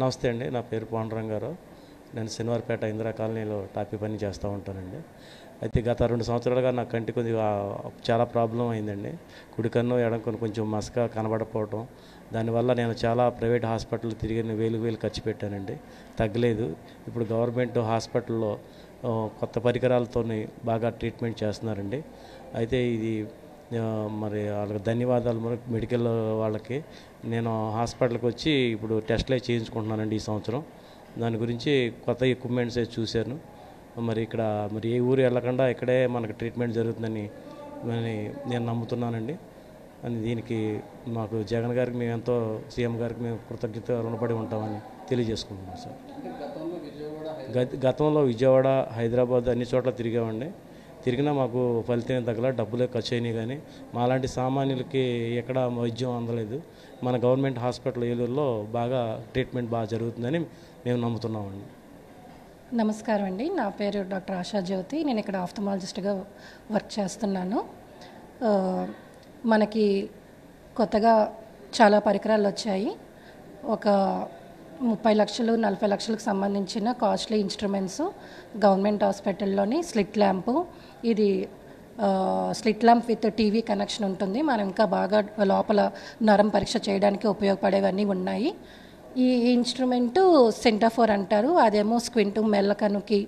నమస్తే అండి. నా పేరు పాండురంగారావు. నేను శనివారపేట ఇందిరా కాలనీలో టాపీ పని చేస్తూ ఉంటానండి. అయితే గత 2 సంవత్సరాలుగా నా కంటి కొద్దిగా చాలా ప్రాబ్లం అయిందండి. కుడి కన్ను, ఎడమ కన్ను కొంచెం మసక కనబడకపోవటం. దానివల్ల నేను చాలా ప్రైవేట్ హాస్పిటల్ తిరిగి వేలు ఖర్చు పెట్టానండి. తగ్గలేదు. ఇప్పుడు గవర్నమెంట్ హాస్పిటల్లో కొత్త పరికరాలతోని బాగా ట్రీట్మెంట్ చేస్తున్నారండి. అయితే ఇది మరి వాళ్ళకి ధన్యవాదాలు. మెడికల్ వాళ్ళకి నేను హాస్పిటల్కి వచ్చి ఇప్పుడు టెస్ట్లే చేయించుకుంటున్నానండి ఈ సంవత్సరం. దాని గురించి కొత్త ఎక్విప్మెంట్స్ చూశాను. మరి ఇక్కడ మరి ఏ ఊరు వెళ్ళకుండా ఇక్కడే మనకు ట్రీట్మెంట్ జరుగుతుందని నేను నమ్ముతున్నానండి. అని దీనికి మాకు జగన్ గారికి మేము ఎంతో, సీఎం గారికి మేము కృతజ్ఞత రుణపడి ఉంటామని తెలియజేసుకుంటున్నాం సార్. గతంలో విజయవాడ, హైదరాబాద్ అన్ని చోట్ల తిరిగినా మాకు ఫలితం తగ్గల, డబ్బులే ఖర్చు అయినాయి. కానీ మాలాంటి సామాన్యులకి ఎక్కడ వైద్యం అందలేదు. మన గవర్నమెంట్ హాస్పిటల్ ఏలూరులో బాగా ట్రీట్మెంట్ బాగా జరుగుతుందని మేము నమ్ముతున్నామండి. నమస్కారం అండి. నా పేరు డాక్టర్ ఆశా జ్యోతి. నేను ఇక్కడ ఆఫ్థమాలజిస్ట్గా వర్క్ చేస్తున్నాను. మనకి కొత్తగా చాలా పరికరాలు వచ్చాయి. ఒక 30 లక్షలు 40 లక్షలకు సంబంధించిన కాస్ట్లీ ఇన్స్ట్రుమెంట్స్ గవర్నమెంట్ హాస్పిటల్లోని స్లిట్ ల్యాంపు. ఇది slit lamp with TV connection ఉంటుంది. మనం ఇంకా బాగా లోపల నరం పరీక్ష చేయడానికి ఉపయోగపడేవన్నీ ఉన్నాయి. ఈ ఇన్స్ట్రుమెంటు సెంటాఫోర్ అంటారు. అదేమో స్క్వింటు, మెల్లకనుకి,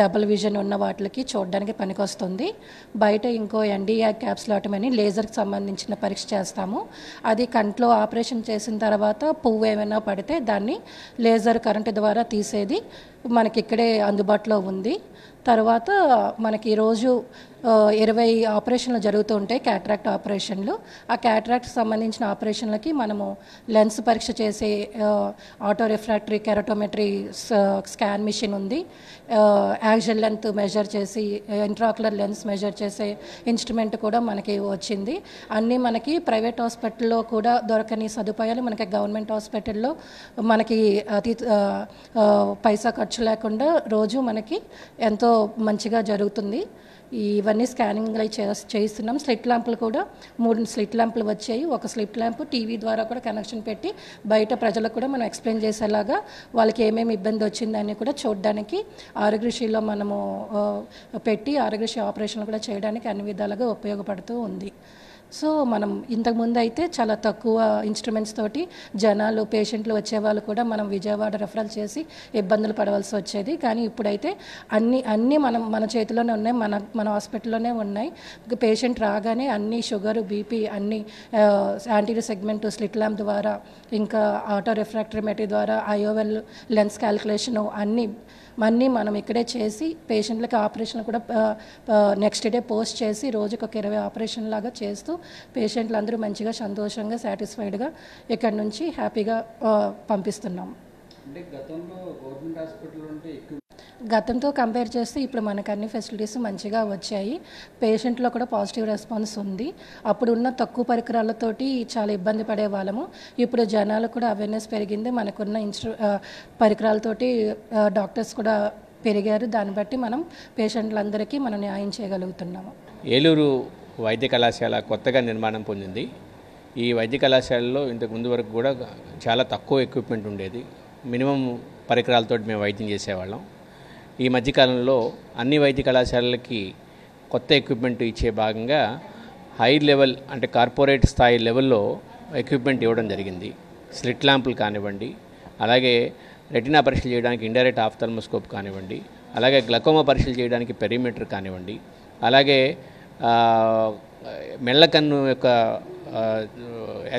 డబుల్ విజన్ ఉన్న వాటికి చూడడానికి పనికొస్తుంది. బయట ఇంకో ఎన్డీఐ క్యాప్సులాటమీ లేజర్కి సంబంధించిన పరీక్ష చేస్తాము. అది కంట్లో ఆపరేషన్ చేసిన తర్వాత పువ్వు ఏమైనా పడితే దాన్ని లేజర్ కరెంటు ద్వారా తీసేది మనకి ఇక్కడే అందుబాటులో ఉంది. తర్వాత మనకి ఈరోజు 20 ఆపరేషన్లు జరుగుతూ ఉంటాయి, క్యాటరాక్ట్ ఆపరేషన్లు. ఆ క్యాటరాక్ట్కి సంబంధించిన ఆపరేషన్లకి మనము లెన్స్ పరీక్ష చేసే ఆటో రిఫ్రాక్టరీ కెరటోమెట్రీ స్కాన్ మిషన్ ఉంది. యాక్సిల్ లెంత్ మెజర్ చేసి ఇంట్రాక్యులర్ లెన్స్ మెజర్ చేసే ఇన్స్ట్రుమెంట్ కూడా మనకి వచ్చింది. అన్నీ మనకి ప్రైవేట్ హాస్పిటల్లో కూడా దొరకని సదుపాయాలు మనకి గవర్నమెంట్ హాస్పిటల్లో మనకి అతి పైసా ఖర్చు లేకుండా రోజు మనకి ఎంతో మంచిగా జరుగుతుంది. ఇవన్నీ స్కానింగ్ చేయిస్తున్నాం. స్లిట్ ల్యాంపులు కూడా 3 స్లిట్ ల్యాంపులు వచ్చాయి. ఒక స్లిట్ ల్యాంపు టీవీ ద్వారా కూడా కనెక్షన్ పెట్టి బయట ప్రజలకు కూడా మనం ఎక్స్ప్లెయిన్ చేసేలాగా వాళ్ళకి ఏమేమి ఇబ్బంది వచ్చిందని కూడా చూడడానికి ఆరోగ్యశ్రీలో మనము పెట్టి ఆరోగ్యశ్రీ ఆపరేషన్లు కూడా చేయడానికి అన్ని విధాలుగా ఉపయోగపడుతూ ఉంది. సో మనం ఇంతకుముందు అయితే చాలా తక్కువ ఇన్స్ట్రుమెంట్స్ తోటి జనాలు, పేషెంట్లు వచ్చేవాళ్ళు కూడా మనం విజయవాడ రెఫరల్ చేసి ఇబ్బందులు పడవలసి వచ్చేది. కానీ ఇప్పుడైతే అన్నీ మన చేతిలోనే ఉన్నాయి, మన హాస్పిటల్లోనే ఉన్నాయి. పేషెంట్ రాగానే అన్ని షుగరు, బీపీ అన్ని యాంటీరియర్ సెగ్మెంట్ స్లిట్ ల్యాంప్ ద్వారా, ఇంకా ఆటో రిఫ్రాక్టరీమెట్రీ ద్వారా, ఐఓఎల్ లెన్స్ క్యాలిక్యులేషను అన్నీ మనం ఇక్కడే చేసి పేషెంట్లకి ఆపరేషన్ కూడా నెక్స్ట్ డే పోస్ట్ చేసి రోజుకు ఒక 20 ఆపరేషన్ లాగా చేస్తూ పేషెంట్లు అందరూ మంచిగా సంతోషంగా సాటిస్ఫైడ్గా ఇక్కడ నుంచి హ్యాపీగా పంపిస్తున్నాం. గతంతో కంపేర్ చేస్తే ఇప్పుడు మనకు అన్ని ఫెసిలిటీస్ మంచిగా వచ్చాయి. పేషెంట్లో కూడా పాజిటివ్ రెస్పాన్స్ ఉంది. అప్పుడు ఉన్న తక్కువ పరికరాలతోటి చాలా ఇబ్బంది పడే వాళ్ళము. ఇప్పుడు జనాలు కూడా అవేర్నెస్ పెరిగింది. మనకున్న పరికరాలతోటి డాక్టర్స్ కూడా పెరిగారు. దాన్ని బట్టి మనం పేషెంట్లందరికీ మనం న్యాయం చేయగలుగుతున్నాము. ఏలూరు వైద్య కళాశాల కొత్తగా నిర్మాణం పొందింది. ఈ వైద్య కళాశాలలో ఇంతకు ముందు వరకు కూడా చాలా తక్కువ ఎక్విప్మెంట్ ఉండేది. మినిమం పరికరాలతో మేము వైద్యం చేసేవాళ్ళం. ఈ మధ్యకాలంలో అన్ని వైద్య కళాశాలలకి కొత్త ఎక్విప్మెంట్ ఇచ్చే భాగంగా హై లెవెల్ అంటే కార్పొరేట్ స్థాయి లెవెల్లో ఎక్విప్మెంట్ ఇవ్వడం జరిగింది. స్లిట్ ల్యాంపులు కానివ్వండి, అలాగే రెటినా పరీక్షలు చేయడానికి ఇండైరెక్ట్ ఆఫ్థల్మోస్కోప్ కానివ్వండి, అలాగే గ్లకోమా పరీక్షలు చేయడానికి పెరిమీటర్ కానివ్వండి, అలాగే మెల్లకన్ను యొక్క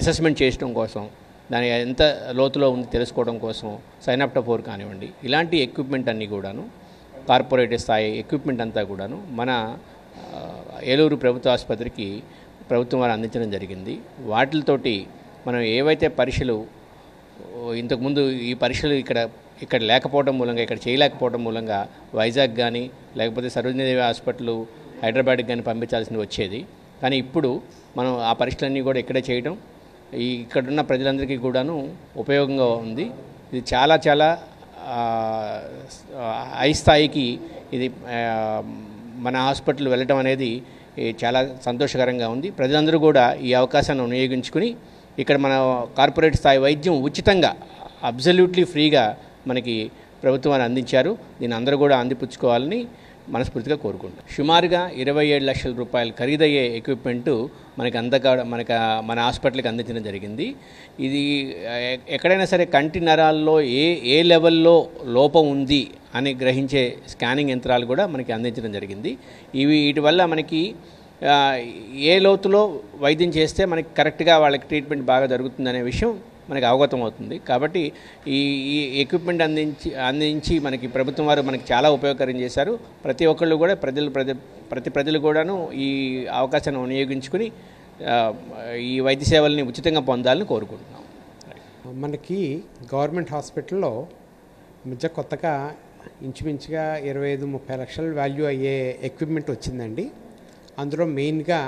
అసెస్మెంట్ చేయడం కోసం, దాని ఎంత లోతులో ఉంది తెలుసుకోవడం కోసం సైనాప్టోఫోర్ కానివ్వండి, ఇలాంటి ఎక్విప్మెంట్ అన్నీ కూడాను కార్పొరేట్ స్థాయి ఎక్విప్మెంట్ అంతా కూడాను మన ఏలూరు ప్రభుత్వ ఆసుపత్రికి ప్రభుత్వం వారు అందించడం జరిగింది. వాటితోటి మనం ఏవైతే పరీక్షలు ఇంతకుముందు ఈ పరీక్షలు ఇక్కడ లేకపోవడం మూలంగా, ఇక్కడ చేయలేకపోవడం మూలంగా వైజాగ్ కానీ లేకపోతే సరోజినీదేవి హాస్పిటల్ హైదరాబాద్కి కానీ పంపించాల్సింది వచ్చేది. కానీ ఇప్పుడు మనం ఆ పరీక్షలన్నీ కూడా ఇక్కడే చేయడం ఇక్కడున్న ప్రజలందరికీ కూడాను ఉపయోగంగా ఉంది. ఇది చాలా హై స్థాయికి ఇది మన హాస్పిటల్ వెళ్ళటం అనేది చాలా సంతోషకరంగా ఉంది. ప్రజలందరూ కూడా ఈ అవకాశాన్ని వినియోగించుకుని ఇక్కడ మన కార్పొరేట్ స్థాయి వైద్యం ఉచితంగా అబ్జల్యూట్లీ ఫ్రీగా మనకి ప్రభుత్వాన్ని అందించారు. దీన్ని అందరూ కూడా అందిపుచ్చుకోవాలని మనస్ఫూర్తిగా కోరుకుంటాం. సుమారుగా 27 లక్షల రూపాయలు ఖరీదయ్యే ఎక్విప్మెంటు మన హాస్పిటల్కి అందించడం జరిగింది. ఇది ఎక్కడైనా సరే కంటి నరాల్లో ఏ లెవెల్లో లోపం ఉంది అని గ్రహించే స్కానింగ్ యంత్రాలు కూడా మనకి అందించడం జరిగింది. వీటి వల్ల మనకి ఏ లోతులో వైద్యం చేస్తే మనకి కరెక్ట్గా వాళ్ళకి ట్రీట్మెంట్ బాగా జరుగుతుందనే విషయం మనకి అవగతం అవుతుంది. కాబట్టి ఈ ఎక్విప్మెంట్ అందించి మనకి ప్రభుత్వం వారు మనకి చాలా ఉపయోగకరం చేశారు. ప్రతి ఒక్కళ్ళు కూడా ప్రజలు కూడాను ఈ అవకాశాన్ని వినియోగించుకుని ఈ వైద్య సేవల్ని ఉచితంగా పొందాలని కోరుకుంటున్నాం. మనకి గవర్నమెంట్ హాస్పిటల్లో మధ్య కొత్తగా ఇంచుమించుగా 25-30 లక్షల వాల్యూ అయ్యే ఎక్విప్మెంట్ వచ్చిందండి. అందులో మెయిన్గా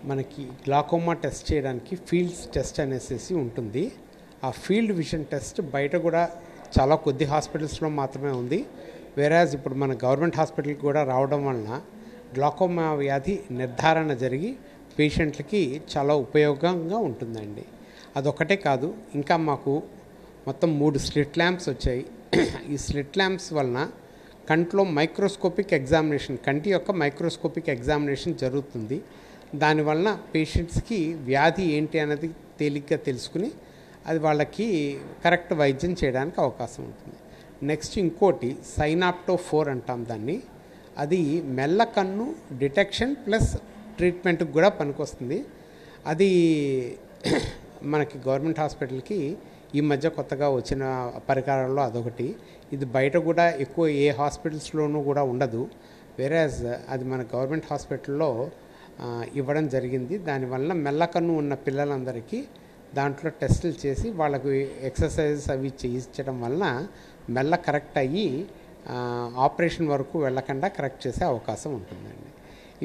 మనకి గ్లాకోమా టెస్ట్ చేయడానికి ఫీల్డ్స్ టెస్ట్ అనేసి ఉంటుంది. ఆ ఫీల్డ్ విజన్ టెస్ట్ బయట కూడా చాలా కొద్ది హాస్పిటల్స్లో మాత్రమే ఉంది. వేరాజ్ ఇప్పుడు మన గవర్నమెంట్ హాస్పిటల్కి కూడా రావడం వలన గ్లాకోమా వ్యాధి నిర్ధారణ జరిగి పేషెంట్లకి చాలా ఉపయోగంగా ఉంటుందండి. అదొక్కటే కాదు, ఇంకా మాకు మొత్తం 3 స్లిట్ ల్యాంప్స్ వచ్చాయి. ఈ స్లిట్ ల్యాంప్స్ వలన కంట్లో మైక్రోస్కోపిక్ ఎగ్జామినేషన్, కంటి యొక్క మైక్రోస్కోపిక్ ఎగ్జామినేషన్ జరుగుతుంది. దానివలన పేషెంట్స్కి వ్యాధి ఏంటి అనేది తేలిగ్గా తెలుసుకుని అది వాళ్ళకి కరెక్ట్ వైద్యం చేయడానికి అవకాశం ఉంటుంది. నెక్స్ట్ ఇంకోటి సైనాప్టో 4 అంటాం దాన్ని. అది మెల్లకన్ను డిటెక్షన్ ప్లస్ ట్రీట్మెంట్కి కూడా పనికొస్తుంది. అది మనకి గవర్నమెంట్ హాస్పిటల్కి ఈ మధ్య కొత్తగా వచ్చిన పరికరాల్లో అదొకటి. ఇది బయట కూడా ఎక్కువ ఏ హాస్పిటల్స్లోనూ కూడా ఉండదు. వేరేజ్ అది మన గవర్నమెంట్ హాస్పిటల్లో ఇవ్వడం జరిగింది. దానివల్ల మెల్లకన్ను ఉన్న పిల్లలందరికీ దాంట్లో టెస్టులు చేసి వాళ్ళకు ఎక్సర్సైజెస్ అవి చేయించడం వలన మెల్ల కరెక్ట్ అయ్యి ఆపరేషన్ వరకు వెళ్ళకుండా కరెక్ట్ చేసే అవకాశం ఉంటుందండి.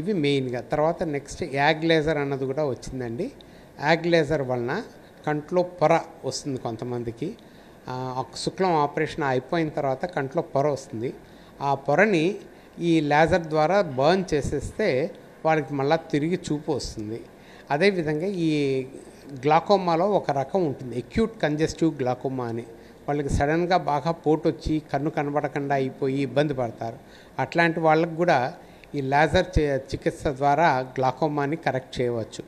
ఇవి మెయిన్గా. తర్వాత నెక్స్ట్ యాగ్ లేజర్ అన్నది కూడా వచ్చిందండి. యాగ్ లేజర్ వలన కంట్లో పొర వస్తుంది కొంతమందికి. శుక్లం ఆపరేషన్ అయిపోయిన తర్వాత కంట్లో పొర వస్తుంది. ఆ పొరని ఈ లేజర్ ద్వారా బర్న్ చేసేస్తే వాళ్ళకి మళ్ళీ తిరిగి చూపు వస్తుంది. అదేవిధంగా ఈ గ్లాకోమాలో ఒక రకం ఉంటుంది, అక్యూట్ కంజెస్టివ్ గ్లాకోమా అని. వాళ్ళకి సడన్గా బాగా పోటు వచ్చి కన్ను కనబడకుండా అయిపోయి ఇబ్బంది పడతారు. అట్లాంటి వాళ్ళకు కూడా ఈ లేజర్ చికిత్స ద్వారా గ్లాకోమాని కరెక్ట్ చేయవచ్చు.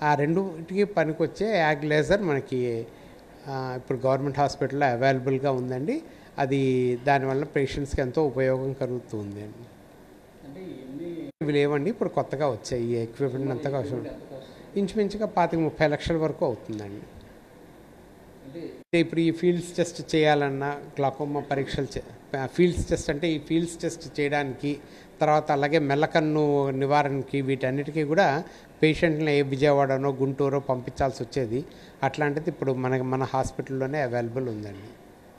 ఆ రెండుకి పనికొచ్చే యాగ్ లేజర్ మనకి ఇప్పుడు గవర్నమెంట్ హాస్పిటల్లో అవైలబుల్గా ఉందండి. అది దానివల్ల పేషెంట్స్కి ఎంతో ఉపయోగం కలుగుతుంది అండి. ఇవి లేవండి, ఇప్పుడు కొత్తగా వచ్చాయి. ఈ ఎక్విప్మెంట్ అంతగా ఇంచుమించుగా 25-30 లక్షల వరకు అవుతుందండి. ఇప్పుడు ఈ ఫీల్డ్స్ టెస్ట్ చేయాలన్నా గ్లాకోమా పరీక్షలు ఫీల్డ్స్ టెస్ట్ అంటే ఈ ఫీల్డ్స్ టెస్ట్ చేయడానికి, తర్వాత అలాగే మెల్లకన్ను నివారణకి, వీటన్నిటికీ కూడా పేషెంట్ని విజయవాడనో గుంటూరో పంపించాల్సి వచ్చేది. అట్లాంటిది ఇప్పుడు మన హాస్పిటల్లోనే అవైలబుల్ ఉందండి.